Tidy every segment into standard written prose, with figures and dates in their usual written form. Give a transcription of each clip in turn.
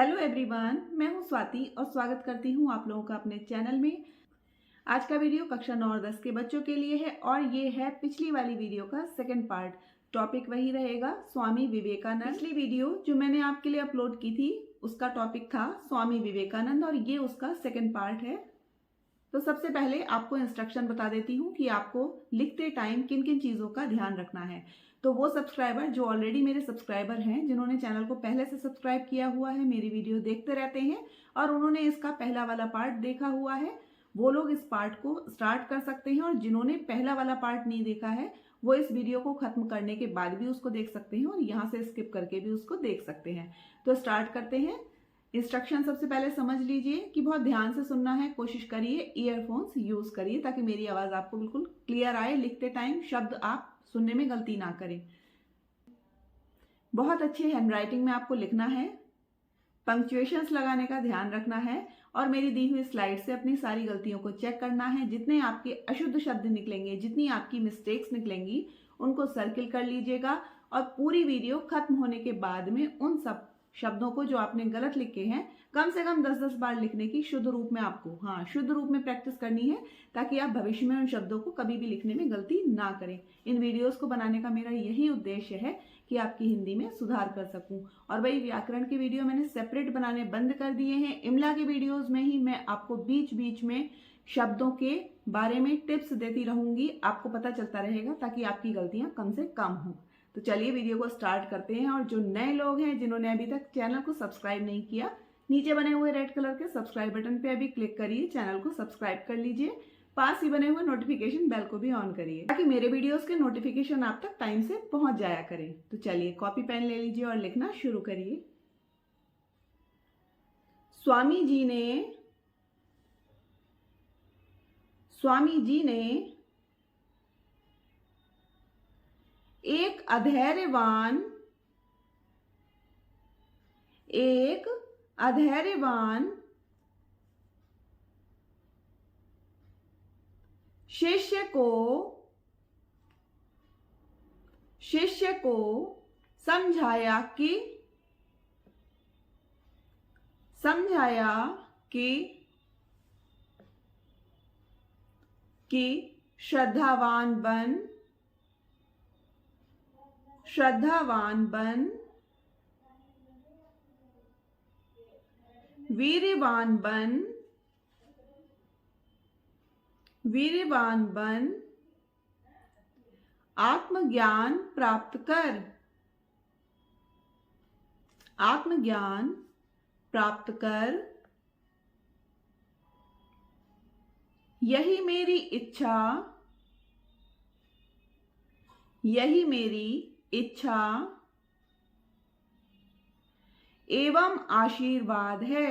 Hello everyone, मैं हूं स्वाति और स्वागत करती हूं आप लोगों का अपने चैनल में। आज का वीडियो कक्षा 9 और 10 के बच्चों के लिए है और ये है पिछली वाली वीडियो का सेकंड पार्ट। टॉपिक वही रहेगा, स्वामी विवेकानंद। पिछली वीडियो जो मैंने आपके लिए अपलोड की थी उसका टॉपिक था स्वामी विवेकानंद और ये उसका सेकंड पार्ट है। तो सबसे पहले आपको इंस्ट्रक्शन बता देती हूँ कि आपको लिखते टाइम किन किन चीज़ों का ध्यान रखना है। तो वो सब्सक्राइबर जो ऑलरेडी मेरे सब्सक्राइबर हैं, जिन्होंने चैनल को पहले से सब्सक्राइब किया हुआ है, मेरी वीडियो देखते रहते हैं और उन्होंने इसका पहला वाला पार्ट देखा हुआ है, वो लोग इस पार्ट को स्टार्ट कर सकते हैं। और जिन्होंने पहला वाला पार्ट नहीं देखा है वो इस वीडियो को खत्म करने के बाद भी उसको देख सकते हैं और यहाँ से स्किप करके भी उसको देख सकते हैं। तो स्टार्ट करते हैं। इंस्ट्रक्शन सबसे पहले समझ लीजिए कि बहुत ध्यान से सुनना है। कोशिश करिए ईयरफोन्स यूज करिए ताकि मेरी आवाज आपको बिल्कुल क्लियर आए। लिखते टाइम शब्द आप सुनने में गलती ना करें। बहुत अच्छे हैंडराइटिंग में आपको लिखना है, पंक्चुएशंस लगाने का ध्यान रखना है और मेरी दी हुई स्लाइड से अपनी सारी गलतियों को चेक करना है। जितने आपके अशुद्ध शब्द निकलेंगे, जितनी आपकी मिस्टेक्स निकलेंगी, उनको सर्किल कर लीजिएगा और पूरी वीडियो खत्म होने के बाद में उन सब शब्दों को जो आपने गलत लिखे हैं कम से कम 10-10 बार लिखने की शुद्ध रूप में आपको शुद्ध रूप में प्रैक्टिस करनी है ताकि आप भविष्य में उन शब्दों को कभी भी लिखने में गलती ना करें। इन वीडियोस को बनाने का मेरा यही उद्देश्य है कि आपकी हिंदी में सुधार कर सकूं। और वही व्याकरण के वीडियो मैंने सेपरेट बनाने बंद कर दिए हैं। इमला के वीडियोज में ही मैं आपको बीच बीच में शब्दों के बारे में टिप्स देती रहूंगी, आपको पता चलता रहेगा ताकि आपकी गलतियां कम से कम हों। तो चलिए वीडियो को स्टार्ट करते हैं। और जो नए लोग हैं जिन्होंने अभी तक चैनल को सब्सक्राइब नहीं किया, नीचे बने हुए रेड कलर के सब्सक्राइब बटन पे अभी क्लिक करिए, चैनल को सब्सक्राइब कर लीजिए। पास ही बने हुए नोटिफिकेशन बेल को भी ऑन करिए ताकि मेरे वीडियोस के नोटिफिकेशन आप तक टाइम से पहुंच जाया करें। तो चलिए कॉपी पेन ले लीजिए और लिखना शुरू करिए। स्वामी जी ने एक अधैर्यवान शिष्य को समझाया कि श्रद्धावान बन, वीर्यवान बन, आत्मज्ञान प्राप्त कर। यही मेरी इच्छा एवं आशीर्वाद है।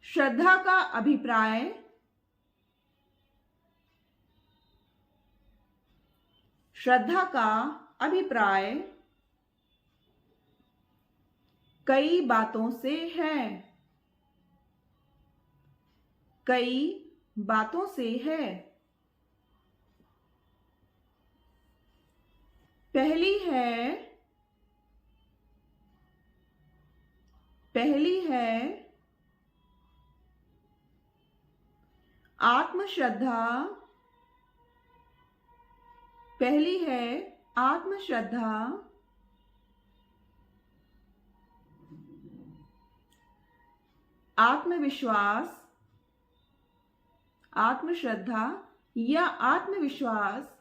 श्रद्धा का अभिप्राय कई बातों से है। पहली है आत्मश्रद्धा। आत्मश्रद्धा या आत्मविश्वास।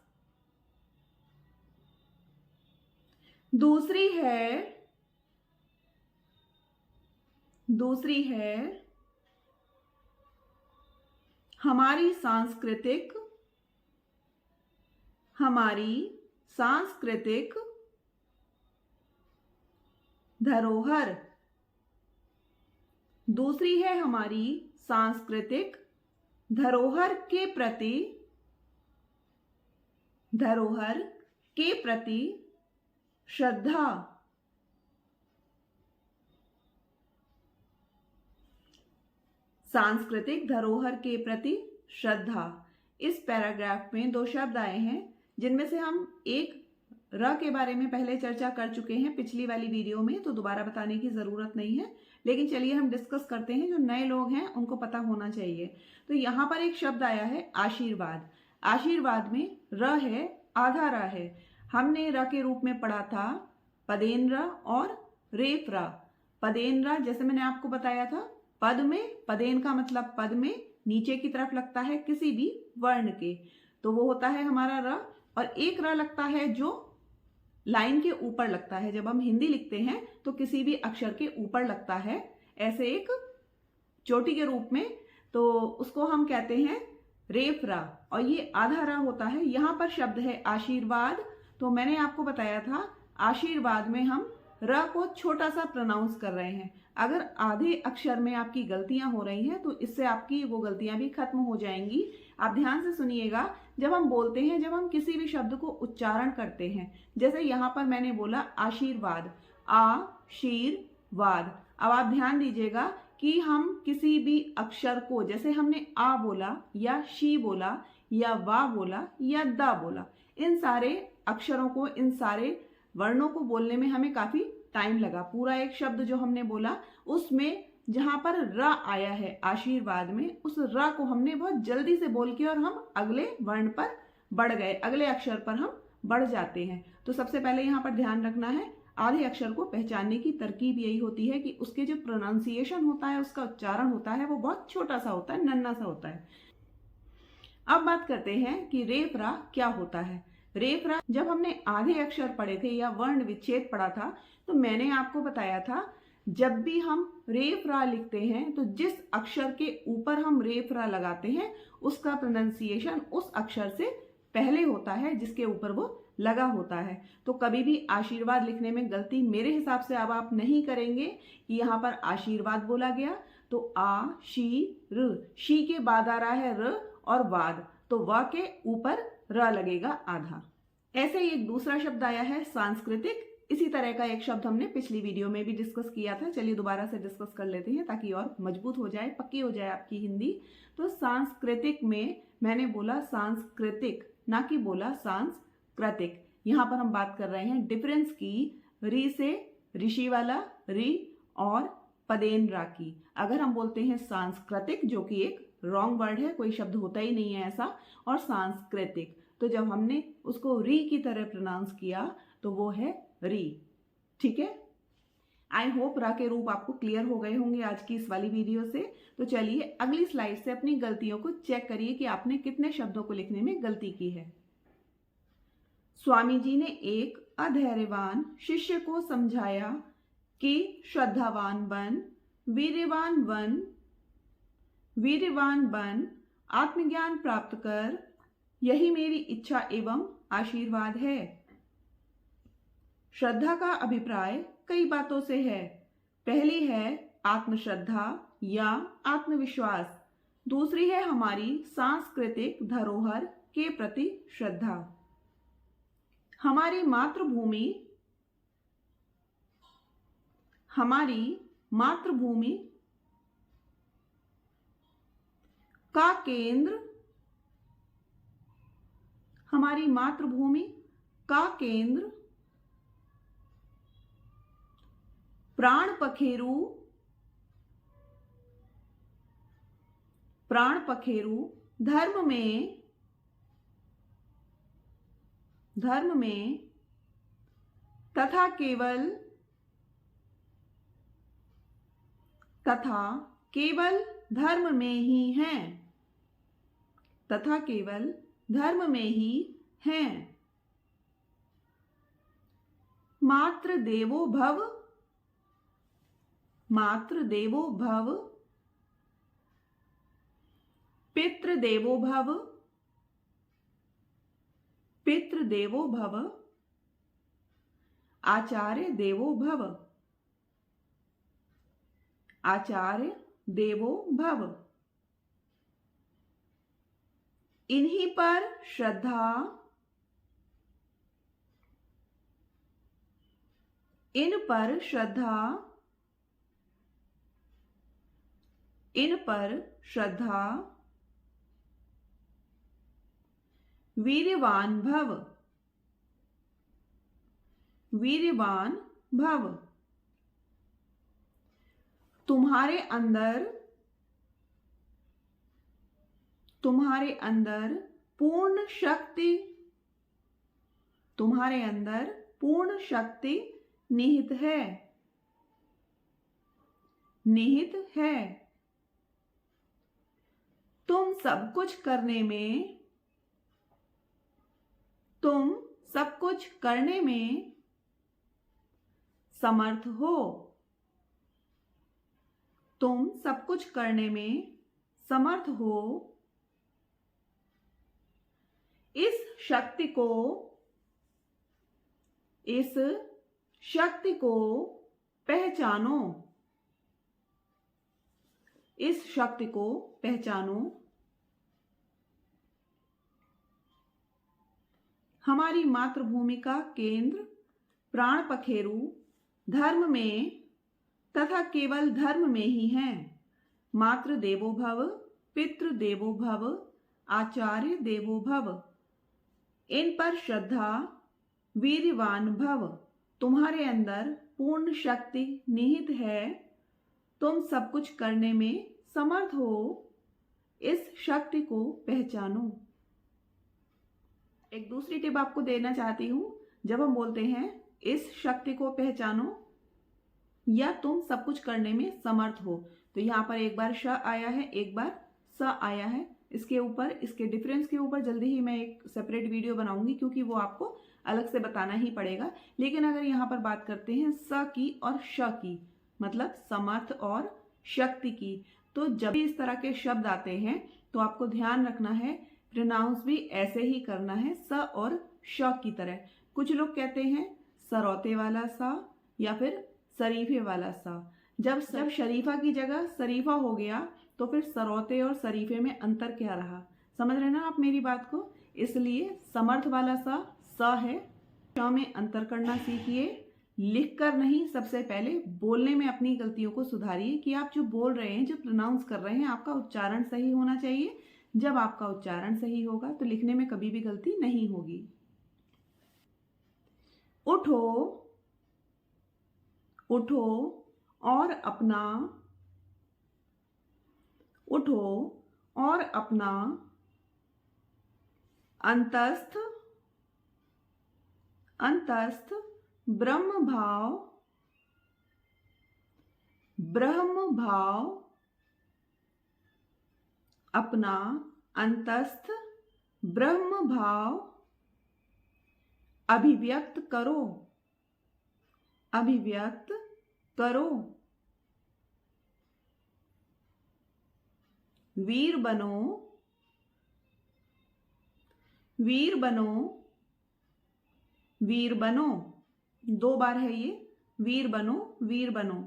दूसरी है हमारी सांस्कृतिक धरोहर। दूसरी है हमारी सांस्कृतिक धरोहर के प्रति श्रद्धा। सांस्कृतिक धरोहर के प्रति श्रद्धा। इस पैराग्राफ में दो शब्द आए हैं जिनमें से हम एक र के बारे में पहले चर्चा कर चुके हैं पिछली वाली वीडियो में, तो दोबारा बताने की जरूरत नहीं है। लेकिन चलिए हम डिस्कस करते हैं, जो नए लोग हैं उनको पता होना चाहिए। तो यहाँ पर एक शब्द आया है आशीर्वाद। आशीर्वाद में र है, आधा र है। हमने र के रूप में पढ़ा था पदेन र और रेफ र। पदेन र जैसे मैंने आपको बताया था, पद में, पदेन का मतलब पद में नीचे की तरफ लगता है किसी भी वर्ण के, तो वो होता है हमारा र। और एक र लगता है जो लाइन के ऊपर लगता है। जब हम हिंदी लिखते हैं तो किसी भी अक्षर के ऊपर लगता है, ऐसे एक चोटी के रूप में, तो उसको हम कहते हैं रेफ रा, और ये आधा रा होता है। यहाँ पर शब्द है आशीर्वाद, तो मैंने आपको बताया था आशीर्वाद में हम र को छोटा सा प्रोनाउंस कर रहे हैं। अगर आधे अक्षर में आपकी गलतियां हो रही हैं तो इससे आपकी वो गलतियां भी खत्म हो जाएंगी। आप ध्यान से सुनिएगा, जब हम बोलते हैं, जब हम किसी भी शब्द को उच्चारण करते हैं, जैसे यहाँ पर मैंने बोला आशीर्वाद, आशीर्वाद। अब आप ध्यान दीजिएगा कि हम किसी भी अक्षर को, जैसे हमने आ बोला या शी बोला या वा बोला या दा बोला, इन सारे अक्षरों को, इन सारे वर्णों को बोलने में हमें काफी टाइम लगा। पूरा एक शब्द जो हमने बोला उसमें जहां पर र आया है आशीर्वाद में, उस र को हमने बहुत जल्दी से बोल के और हम अगले वर्ण पर बढ़ गए, अगले अक्षर पर हम बढ़ जाते हैं। तो सबसे पहले यहाँ पर ध्यान रखना है, आधे अक्षर को पहचानने की तरकीब यही होती है कि उसके जो प्रोनाउंसिएशन होता है, उसका उच्चारण होता है, वो बहुत छोटा सा होता है, नन्ना सा होता है। अब बात करते हैं कि रेफ रा क्या होता है। रेफ रा जब हमने आधे अक्षर पढ़े थे या वर्ण विच्छेद पढ़ा था, तो मैंने आपको बताया था जब भी हम रेफ रा लिखते हैं तो जिस अक्षर के ऊपर हम रेफ रा लगाते हैं उसका प्रोनाउंसिएशन उस अक्षर से पहले होता है जिसके ऊपर वो लगा होता है। तो कभी भी आशीर्वाद लिखने में गलती मेरे हिसाब से अब आप नहीं करेंगे कि यहाँ पर आशीर्वाद बोला गया तो आ शी र, शी के बाद आ रहा है र और वाद, तो वा के ऊपर र लगेगा आधा। ऐसे ही एक दूसरा शब्द आया है सांस्कृतिक। इसी तरह का एक शब्द हमने पिछली वीडियो में भी डिस्कस किया था। चलिए दोबारा से डिस्कस कर लेते हैं ताकि और मजबूत हो जाए, पक्की हो जाए आपकी हिंदी। तो सांस्कृतिक में मैंने बोला सांस्कृतिक, ना कि बोला सांस्कृतिक। यहाँ पर हम बात कर रहे हैं डिफरेंस की, री से ऋषि वाला री और पदेन रा की। अगर हम बोलते हैं सांस्कृतिक, जो कि एक रॉन्ग वर्ड है, कोई शब्द होता ही नहीं है ऐसा, और सांस्कृतिक, तो जब हमने उसको री की तरह प्रोनाउंस किया तो वो है री। ठीक है, आई होप रा के रूप आपको क्लियर हो गए होंगे आज की इस वाली वीडियो से। तो चलिए अगली स्लाइड से अपनी गलतियों को चेक करिए कि आपने कितने शब्दों को लिखने में गलती की है। स्वामी जी ने एक अधैर्यवान शिष्य को समझाया कि श्रद्धावान बन, वीर्यवान बन, आत्मज्ञान प्राप्त कर, यही मेरी इच्छा एवं आशीर्वाद है। श्रद्धा का अभिप्राय कई बातों से है। पहली है आत्मश्रद्धा या आत्मविश्वास, दूसरी है हमारी सांस्कृतिक धरोहर के प्रति श्रद्धा। हमारी मातृभूमि का केंद्र, हमारी मातृभूमि का केंद्र प्राण पखेरु धर्म में तथा केवल धर्म में ही हैं, तथा केवल धर्म में ही हैं। मातृ देवो भव, पितृदेवो भव, आचार्य देवो भव। इन्हीं पर श्रद्धा, इन पर श्रद्धा वीर्यवान भव, वीर्यवान भव। तुम्हारे अंदर, तुम्हारे अंदर पूर्ण शक्ति, तुम्हारे अंदर पूर्ण शक्ति निहित है, निहित है। तुम सब कुछ करने में, तुम सब कुछ करने में समर्थ हो, तुम सब कुछ करने में समर्थ हो। इस शक्ति को, इस शक्ति को पहचानो, इस शक्ति को पहचानो। हमारी मातृभूमि का केंद्र प्राण पखेरु धर्म में तथा केवल धर्म में ही है। मातृ देवो भव, पितृ देवो भव, आचार्य देवो भव। इन पर श्रद्धा, वीर्यवान भव। तुम्हारे अंदर पूर्ण शक्ति निहित है, तुम सब कुछ करने में समर्थ हो। इस शक्ति को पहचानो। एक दूसरी टिप आपको देना चाहती हूं। जब हम बोलते हैं इस शक्ति को पहचानो या तुम सब कुछ करने में समर्थ हो, तो यहां पर एक बार श आया है, एक बार स आया है। इसके ऊपर, इसके डिफरेंस के ऊपर जल्दी ही मैं एक सेपरेट वीडियो बनाऊंगी, क्योंकि वो आपको अलग से बताना ही पड़ेगा। लेकिन अगर यहाँ पर बात करते हैं स की और श की, मतलब समर्थ और शक्ति की, तो जब भी इस तरह के शब्द आते हैं तो आपको ध्यान रखना है, प्रोनाउंस भी ऐसे ही करना है, स और श की तरह। कुछ लोग कहते हैं सरौते वाला सा या फिर शरीफे वाला सा। जब शरीफा की जगह शरीफा हो गया तो फिर सरौते और शरीफे में अंतर क्या रहा? समझ रहे ना आप मेरी बात को? इसलिए समर्थ वाला सा है। श में अंतर करना सीखिए, लिखकर नहीं। सबसे पहले बोलने में अपनी गलतियों को सुधारिए कि आप जो बोल रहे हैं, जो प्रोनाउंस कर रहे हैं, आपका उच्चारण सही होना चाहिए। जब आपका उच्चारण सही होगा तो लिखने में कभी भी गलती नहीं होगी। उठो, उठो और अपना, उठो और अपना अंतस्थ, अंतस्थ ब्रह्म भाव, ब्रह्म भाव, अपना अंतस्थ ब्रह्म भाव अभिव्यक्त करो, अभिव्यक्त करो। वीर बनो, वीर बनो, वीर बनो। 2 बार है ये, वीर बनो, वीर बनो।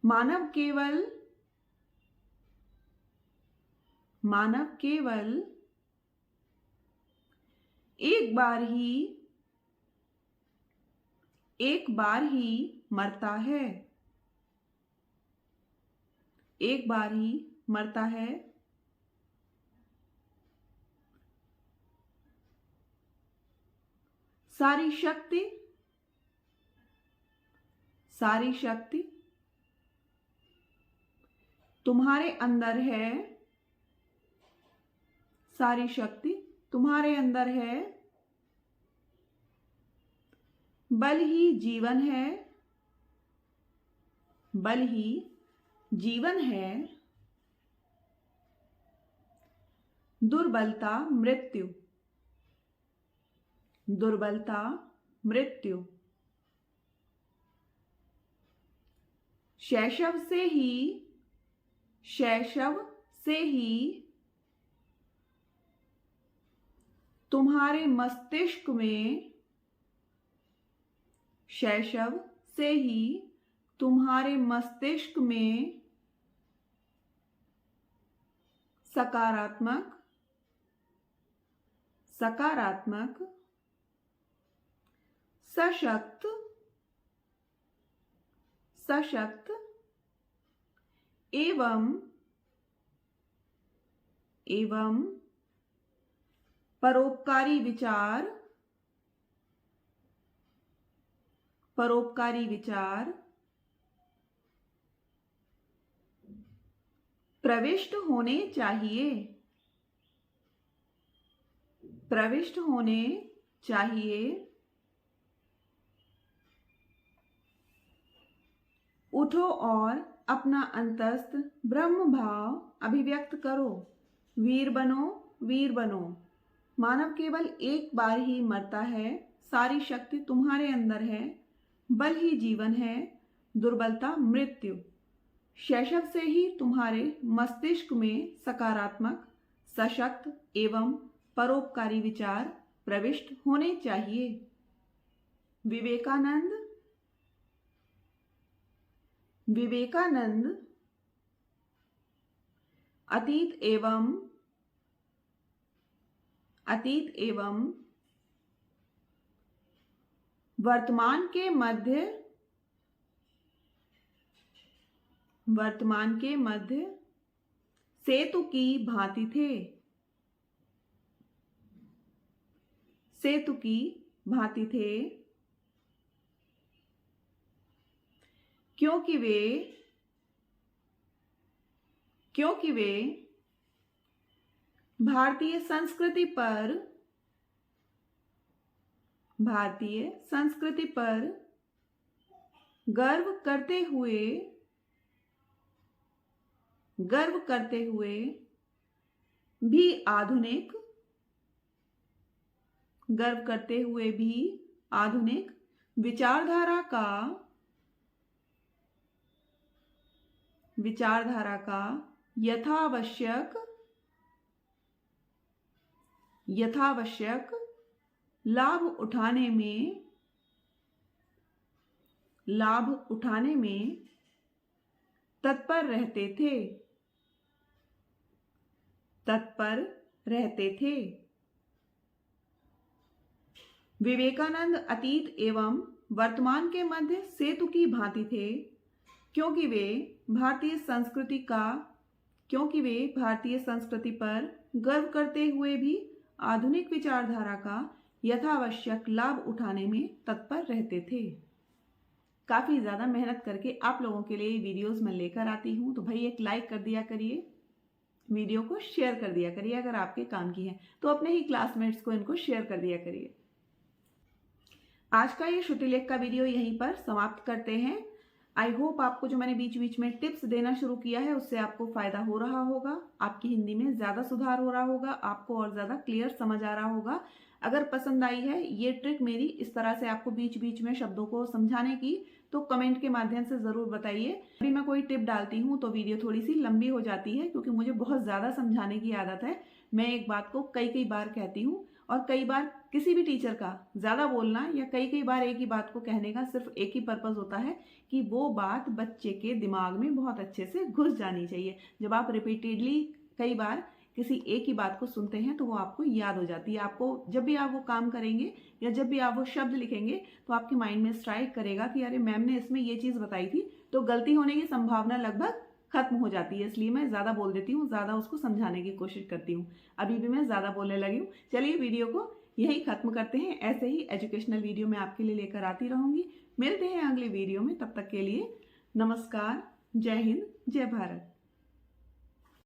मानव केवल, मानव केवल एक बार ही, एक बार ही मरता है, एक बार ही मरता है। सारी शक्ति, सारी शक्ति तुम्हारे अंदर है, सारी शक्ति तुम्हारे अंदर है। बल ही जीवन है, बल ही जीवन है। दुर्बलता मृत्यु, दुर्बलता मृत्यु। शैशव से ही, शैशव से ही तुम्हारे मस्तिष्क में, शैशव से ही तुम्हारे मस्तिष्क में सकारात्मक, सकारात्मक, सशक्त, सशक्त एवं, एवं परोपकारी विचार, परोपकारी विचार, प्रविष्ट होने चाहिए, प्रविष्ट होने चाहिए, उठो और अपना अंतस्थ ब्रह्म भाव अभिव्यक्त करो, वीर बनो, वीर बनो। मानव केवल एक बार ही मरता है, सारी शक्ति तुम्हारे अंदर है, बल ही जीवन है, दुर्बलता मृत्यु। शैशव से ही तुम्हारे मस्तिष्क में सकारात्मक, सशक्त एवं परोपकारी विचार प्रविष्ट होने चाहिए। विवेकानंद, विवेकानंद अतीत एवं वर्तमान के मध्य सेतु की भांति थे, सेतु की भांति थे, क्योंकि वे भारतीय संस्कृति पर गर्व करते हुए भी आधुनिक विचारधारा का यथावश्यक लाभ उठाने में तत्पर रहते थे। विवेकानंद अतीत एवं वर्तमान के मध्य सेतु की भांति थे, क्योंकि वे भारतीय संस्कृति पर गर्व करते हुए भी आधुनिक विचारधारा का यथावश्यक लाभ उठाने में तत्पर रहते थे। काफ़ी ज़्यादा मेहनत करके आप लोगों के लिए वीडियोस मैं लेकर आती हूँ, तो भाई एक लाइक कर दिया करिए, वीडियो को शेयर कर दिया करिए, अगर आपके काम की है तो अपने ही क्लासमेट्स को इनको शेयर कर दिया करिए। आज का ये श्रुतिलेख का वीडियो यहीं पर समाप्त करते हैं। आई होप आपको जो मैंने बीच बीच में टिप्स देना शुरू किया है उससे आपको फायदा हो रहा होगा, आपकी हिंदी में ज़्यादा सुधार हो रहा होगा, आपको और ज़्यादा क्लियर समझ आ रहा होगा। अगर पसंद आई है ये ट्रिक मेरी इस तरह से आपको बीच बीच में शब्दों को समझाने की, तो कमेंट के माध्यम से ज़रूर बताइए। अभी मैं कोई टिप डालती हूँ तो वीडियो थोड़ी सी लंबी हो जाती है, क्योंकि मुझे बहुत ज़्यादा समझाने की आदत है। मैं एक बात को कई बार कहती हूँ, और कई बार किसी भी टीचर का ज़्यादा बोलना या कई बार एक ही बात को कहने का सिर्फ एक ही पर्पज़ होता है कि वो बात बच्चे के दिमाग में बहुत अच्छे से घुस जानी चाहिए। जब आप रिपीटेडली कई बार किसी एक ही बात को सुनते हैं तो वो आपको याद हो जाती है। आपको जब भी आप वो काम करेंगे या जब भी आप वो शब्द लिखेंगे तो आपके माइंड में स्ट्राइक करेगा कि अरे मैम ने इसमें ये चीज़ बताई थी, तो गलती होने की संभावना लगभग खत्म हो जाती है। इसलिए मैं ज़्यादा बोल देती हूँ, ज़्यादा उसको समझाने की कोशिश करती हूँ। अभी भी मैं ज़्यादा बोलने लगी हूँ। चलिए वीडियो को यही खत्म करते हैं। ऐसे ही एजुकेशनल वीडियो मैं आपके लिए लेकर आती रहूँगी। मिलते हैं अगले वीडियो में, तब तक के लिए नमस्कार, जय हिंद, जय भारत।